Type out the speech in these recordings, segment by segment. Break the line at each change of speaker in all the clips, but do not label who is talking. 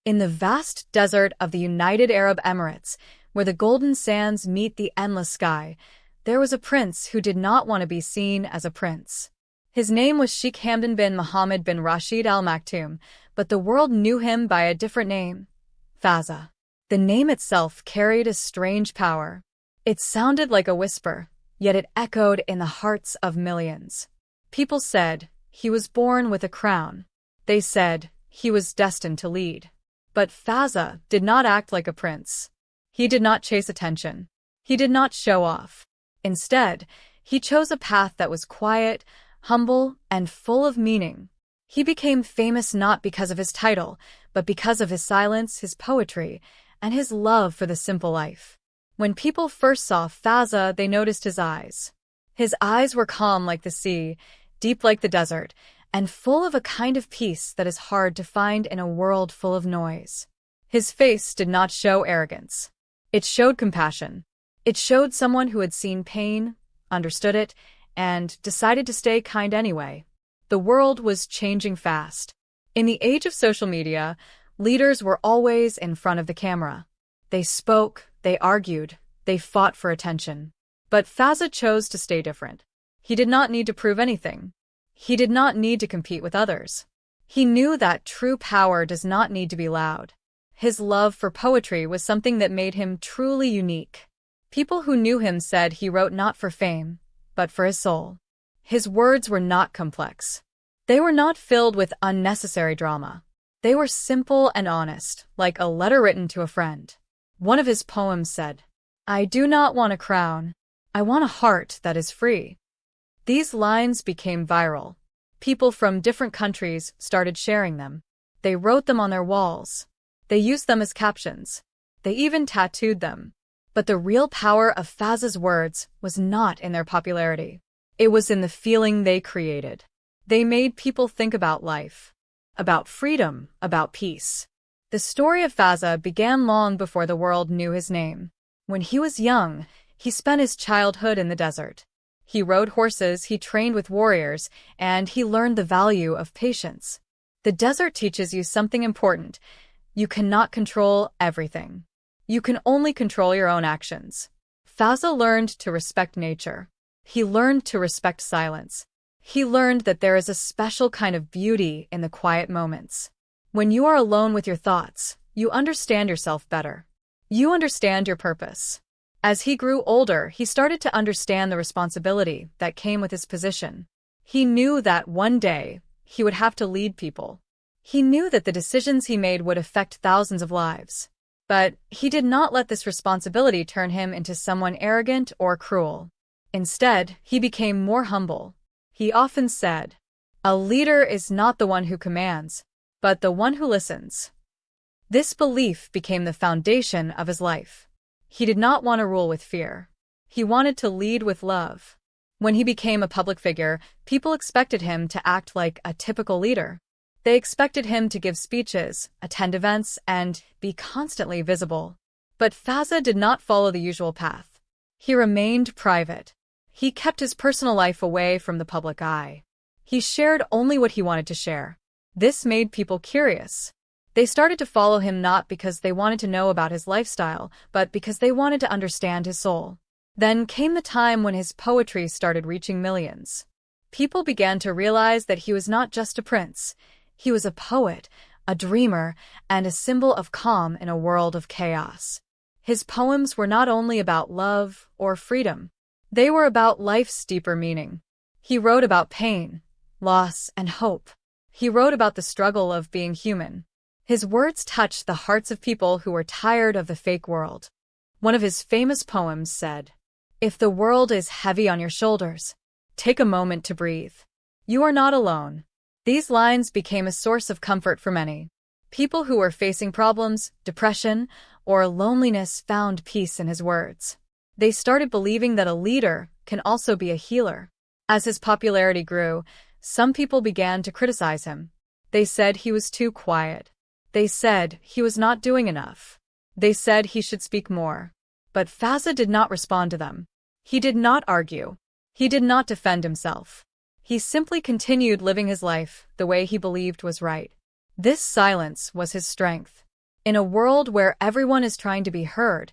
In the vast desert of the United Arab Emirates, where the golden sands meet the endless sky, there was a prince who did not want to be seen as a prince. His name was Sheikh Hamdan bin Mohammed bin Rashid al Maktoum, but the world knew him by a different name, Fazza. The name itself carried a strange power. It sounded like a whisper, yet it echoed in the hearts of millions. People said he was born with a crown. They said he was destined to lead. But Fazza did not act like a prince. He did not chase attention. He did not show off. Instead, he chose a path that was quiet, humble, and full of meaning. He became famous not because of his title, but because of his silence, his poetry, and his love for the simple life. When people first saw Fazza, they noticed his eyes. His eyes were calm like the sea, deep like the desert, and full of a kind of peace that is hard to find in a world full of noise. His face did not show arrogance. It showed compassion. It showed someone who had seen pain, understood it, and decided to stay kind anyway. The world was changing fast. In the age of social media, leaders were always in front of the camera. They spoke, they argued, they fought for attention. But Fazza chose to stay different. He did not need to prove anything. He did not need to compete with others. He knew that true power does not need to be loud. His love for poetry was something that made him truly unique. People who knew him said he wrote not for fame, but for his soul. His words were not complex. They were not filled with unnecessary drama. They were simple and honest, like a letter written to a friend. One of his poems said, "I do not want a crown. I want a heart that is free." These lines became viral. People from different countries started sharing them. They wrote them on their walls. They used them as captions. They even tattooed them. But the real power of Fazza's words was not in their popularity. It was in the feeling they created. They made people think about life, about freedom, about peace. The story of Fazza began long before the world knew his name. When he was young, he spent his childhood in the desert. He rode horses, he trained with warriors, and he learned the value of patience. The desert teaches you something important. You cannot control everything. You can only control your own actions. Fazza learned to respect nature. He learned to respect silence. He learned that there is a special kind of beauty in the quiet moments. When you are alone with your thoughts, you understand yourself better. You understand your purpose. As he grew older, he started to understand the responsibility that came with his position. He knew that one day he would have to lead people. He knew that the decisions he made would affect thousands of lives. But he did not let this responsibility turn him into someone arrogant or cruel. Instead, he became more humble. He often said, "A leader is not the one who commands, but the one who listens." This belief became the foundation of his life. He did not want to rule with fear. He wanted to lead with love. When he became a public figure, people expected him to act like a typical leader. They expected him to give speeches, attend events, and be constantly visible. But Fazza did not follow the usual path. He remained private. He kept his personal life away from the public eye. He shared only what he wanted to share. This made people curious. They started to follow him not because they wanted to know about his lifestyle, but because they wanted to understand his soul. Then came the time when his poetry started reaching millions. People began to realize that he was not just a prince. He was a poet, a dreamer, and a symbol of calm in a world of chaos. His poems were not only about love or freedom. They were about life's deeper meaning. He wrote about pain, loss, and hope. He wrote about the struggle of being human. His words touched the hearts of people who were tired of the fake world. One of his famous poems said, "If the world is heavy on your shoulders, take a moment to breathe. You are not alone." These lines became a source of comfort for many. People who were facing problems, depression, or loneliness found peace in his words. They started believing that a leader can also be a healer. As his popularity grew, some people began to criticize him. They said he was too quiet. They said he was not doing enough. They said he should speak more. But Fazza did not respond to them. He did not argue. He did not defend himself. He simply continued living his life the way he believed was right. This silence was his strength. In a world where everyone is trying to be heard,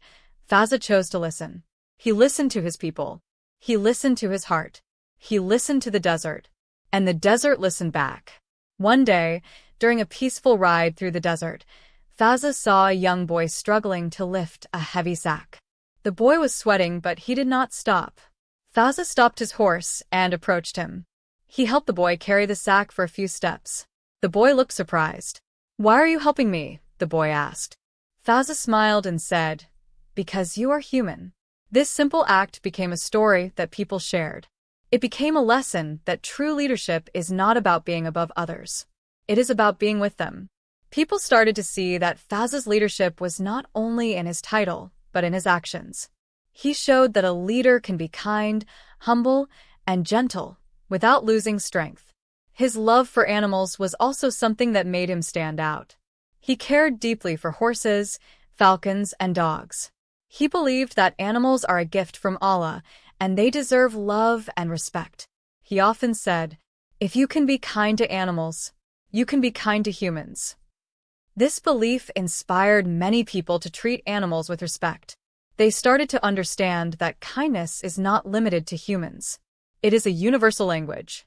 Fazza chose to listen. He listened to his people. He listened to his heart. He listened to the desert. And the desert listened back. One day, during a peaceful ride through the desert, Fazza saw a young boy struggling to lift a heavy sack. The boy was sweating, but he did not stop. Fazza stopped his horse and approached him. He helped the boy carry the sack for a few steps. The boy looked surprised. "Why are you helping me?" the boy asked. Fazza smiled and said, "Because you are human." This simple act became a story that people shared. It became a lesson that true leadership is not about being above others. It is about being with them. People started to see that Fazza's leadership was not only in his title, but in his actions. He showed that a leader can be kind, humble, and gentle without losing strength. His love for animals was also something that made him stand out. He cared deeply for horses, falcons, and dogs. He believed that animals are a gift from Allah, and they deserve love and respect. He often said, "If you can be kind to animals, you can be kind to humans." This belief inspired many people to treat animals with respect. They started to understand that kindness is not limited to humans. It is a universal language.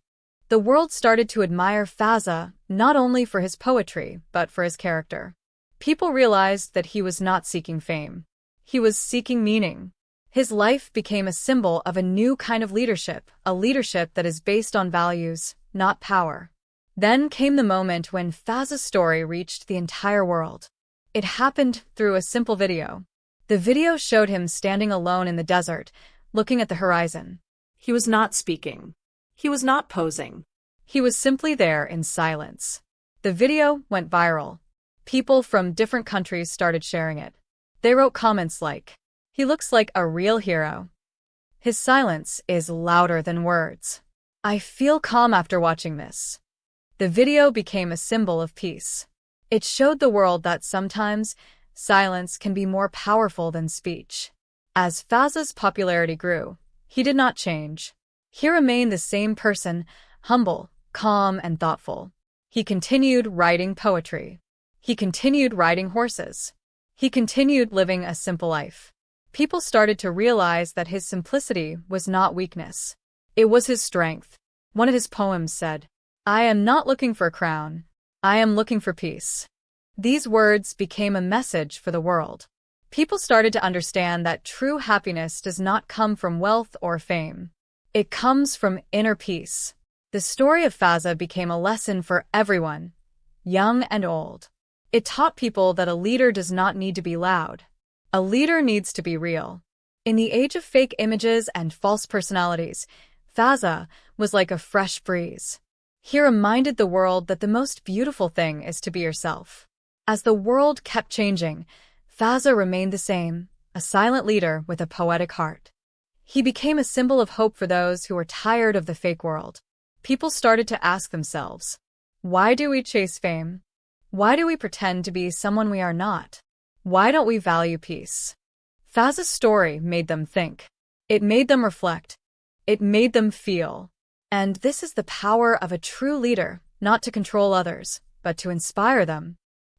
The world started to admire Fazza not only for his poetry, but for his character. People realized that he was not seeking fame. He was seeking meaning. His life became a symbol of a new kind of leadership, a leadership that is based on values, not power. Then came the moment when Fazza's story reached the entire world. It happened through a simple video. The video showed him standing alone in the desert, looking at the horizon. He was not speaking. He was not posing. He was simply there in silence. The video went viral. People from different countries started sharing it. They wrote comments like, "He looks like a real hero. His silence is louder than words. I feel calm after watching this." The video became a symbol of peace. It showed the world that sometimes silence can be more powerful than speech. As Fazza's popularity grew, he did not change. He remained the same person, humble, calm, and thoughtful. He continued writing poetry. He continued riding horses. He continued living a simple life. People started to realize that his simplicity was not weakness. It was his strength. One of his poems said, "I am not looking for a crown. I am looking for peace." These words became a message for the world. People started to understand that true happiness does not come from wealth or fame. It comes from inner peace. The story of Fazza became a lesson for everyone, young and old. It taught people that a leader does not need to be loud. A leader needs to be real. In the age of fake images and false personalities, Fazza was like a fresh breeze. He reminded the world that the most beautiful thing is to be yourself. As the world kept changing, Fazza remained the same, a silent leader with a poetic heart. He became a symbol of hope for those who were tired of the fake world. People started to ask themselves, why do we chase fame? Why do we pretend to be someone we are not? Why don't we value peace? Fazza's story made them think. It made them reflect. It made them feel. And this is the power of a true leader, not to control others, but to inspire them.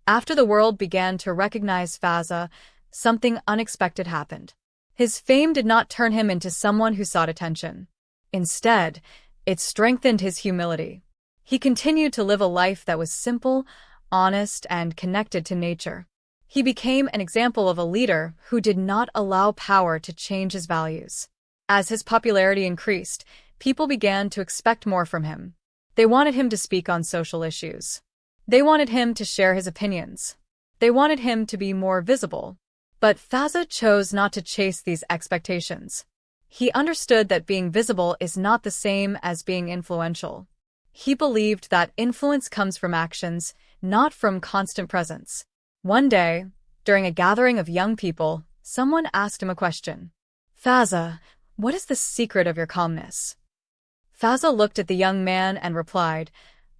After the world began to recognize Fazza, something unexpected happened. His fame did not turn him into someone who sought attention. Instead, it strengthened his humility. He continued to live a life that was simple, honest, and connected to nature. He became an example of a leader who did not allow power to change his values. As his popularity increased, people began to expect more from him. They wanted him to speak on social issues. They wanted him to share his opinions. They wanted him to be more visible. But Fazza chose not to chase these expectations. He understood that being visible is not the same as being influential. He believed that influence comes from actions, not from constant presence. One day, during a gathering of young people, someone asked him a question. "Fazza, what is the secret of your calmness?" Fazza looked at the young man and replied,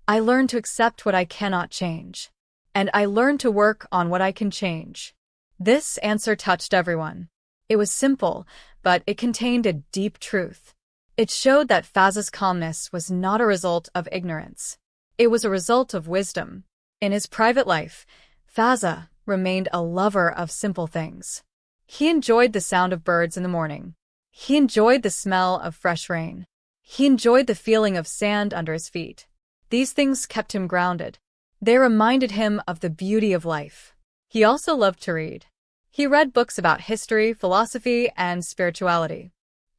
"I learned to accept what I cannot change. And I learned to work on what I can change." This answer touched everyone. It was simple, but it contained a deep truth. It showed that Fazza's calmness was not a result of ignorance. It was a result of wisdom. In his private life, Fazza remained a lover of simple things. He enjoyed the sound of birds in the morning. He enjoyed the smell of fresh rain. He enjoyed the feeling of sand under his feet. These things kept him grounded. They reminded him of the beauty of life. He also loved to read. He read books about history, philosophy, and spirituality.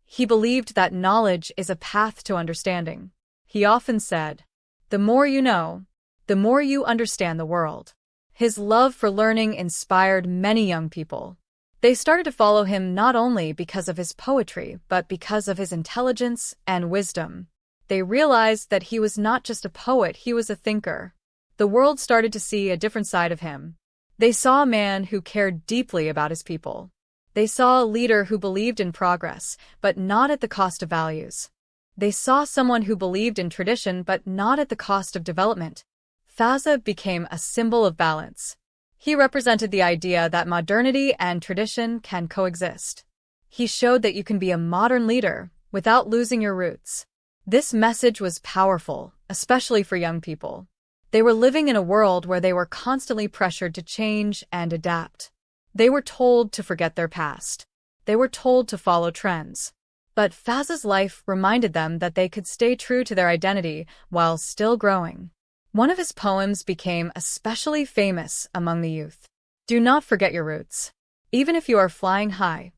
He believed that knowledge is a path to understanding. He often said, "The more you know, the more you understand the world." His love for learning inspired many young people. They started to follow him not only because of his poetry, but because of his intelligence and wisdom. They realized that he was not just a poet, he was a thinker. The world started to see a different side of him. They saw a man who cared deeply about his people. They saw a leader who believed in progress, but not at the cost of values. They saw someone who believed in tradition, but not at the cost of development. Fazza became a symbol of balance. He represented the idea that modernity and tradition can coexist. He showed that you can be a modern leader without losing your roots. This message was powerful, especially for young people. They were living in a world where they were constantly pressured to change and adapt. They were told to forget their past. They were told to follow trends. But Fazza's life reminded them that they could stay true to their identity while still growing. One of his poems became especially famous among the youth. "Do not forget your roots, even if you are flying high."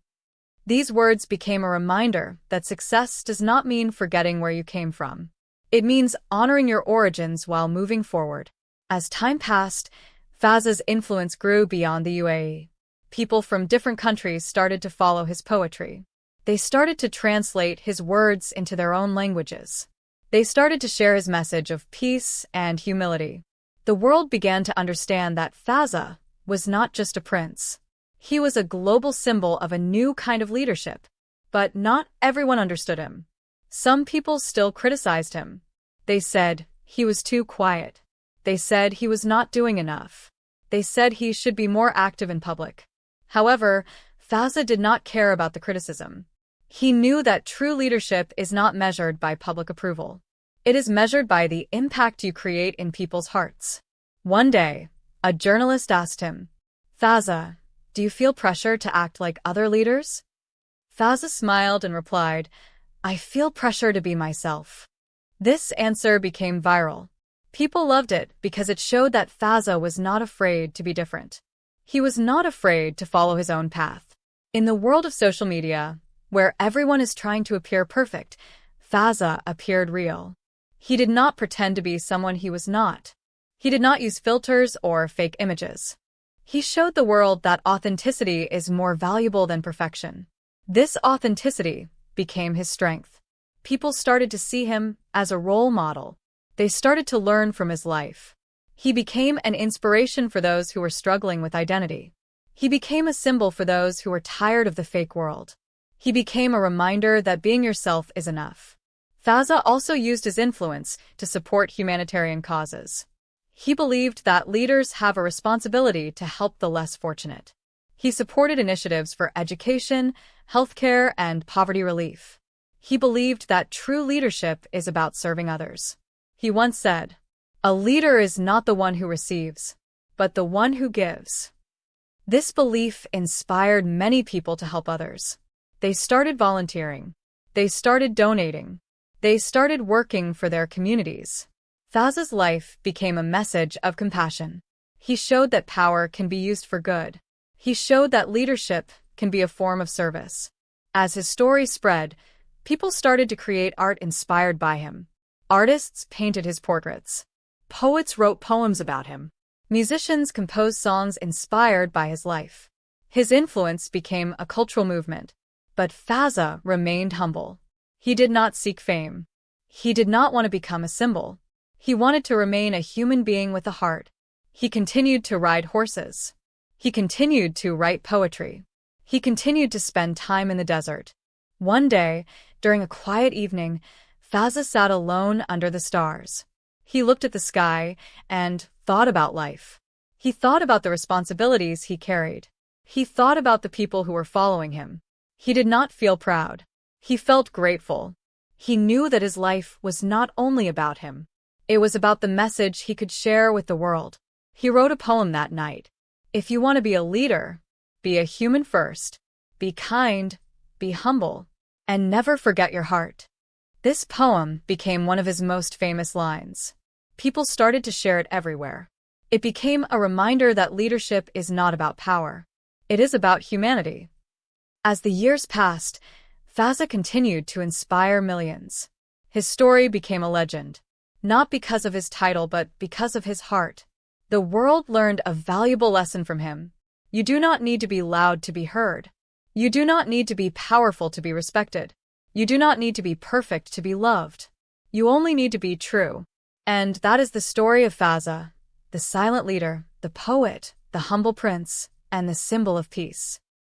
These words became a reminder that success does not mean forgetting where you came from. It means honoring your origins while moving forward. As time passed, Fazza's influence grew beyond the UAE. People from different countries started to follow his poetry. They started to translate his words into their own languages. They started to share his message of peace and humility. The world began to understand that Fazza was not just a prince. He was a global symbol of a new kind of leadership. But not everyone understood him. Some people still criticized him. They said he was too quiet. They said he was not doing enough. They said he should be more active in public. However, Fazza did not care about the criticism. He knew that true leadership is not measured by public approval. It is measured by the impact you create in people's hearts. One day, a journalist asked him, "Fazza, do you feel pressure to act like other leaders?" Fazza smiled and replied, "I feel pressure to be myself." This answer became viral. People loved it because it showed that Fazza was not afraid to be different. He was not afraid to follow his own path. In the world of social media, where everyone is trying to appear perfect, Fazza appeared real. He did not pretend to be someone he was not. He did not use filters or fake images. He showed the world that authenticity is more valuable than perfection. This authenticity became his strength. People started to see him as a role model. They started to learn from his life. He became an inspiration for those who were struggling with identity. He became a symbol for those who were tired of the fake world. He became a reminder that being yourself is enough. Fazza also used his influence to support humanitarian causes. He believed that leaders have a responsibility to help the less fortunate. He supported initiatives for education, healthcare, and poverty relief. He believed that true leadership is about serving others. He once said, "A leader is not the one who receives, but the one who gives." This belief inspired many people to help others. They started volunteering. They started donating. They started working for their communities. Fazza's life became a message of compassion. He showed that power can be used for good. He showed that leadership can be a form of service. As his story spread, people started to create art inspired by him. Artists painted his portraits. Poets wrote poems about him. Musicians composed songs inspired by his life. His influence became a cultural movement. But Fazza remained humble. He did not seek fame. He did not want to become a symbol. He wanted to remain a human being with a heart. He continued to ride horses. He continued to write poetry. He continued to spend time in the desert. One day, during a quiet evening, Fazza sat alone under the stars. He looked at the sky and thought about life. He thought about the responsibilities he carried. He thought about the people who were following him. He did not feel proud. He felt grateful. He knew that his life was not only about him. It was about the message he could share with the world. He wrote a poem that night. If you want to be a leader, be a human first, be kind, be humble, and never forget your heart. This poem became one of his most famous lines. People started to share it everywhere. It became a reminder that leadership is not about power. It is about humanity. As the years passed, Fazza continued to inspire millions. His story became a legend, not because of his title but because of his heart. The world learned a valuable lesson from him. You do not need to be loud to be heard. You do not need to be powerful to be respected. You do not need to be perfect to be loved. You only need to be true. And that is the story of Fazza, the silent leader, the poet, the humble prince, and the symbol of peace.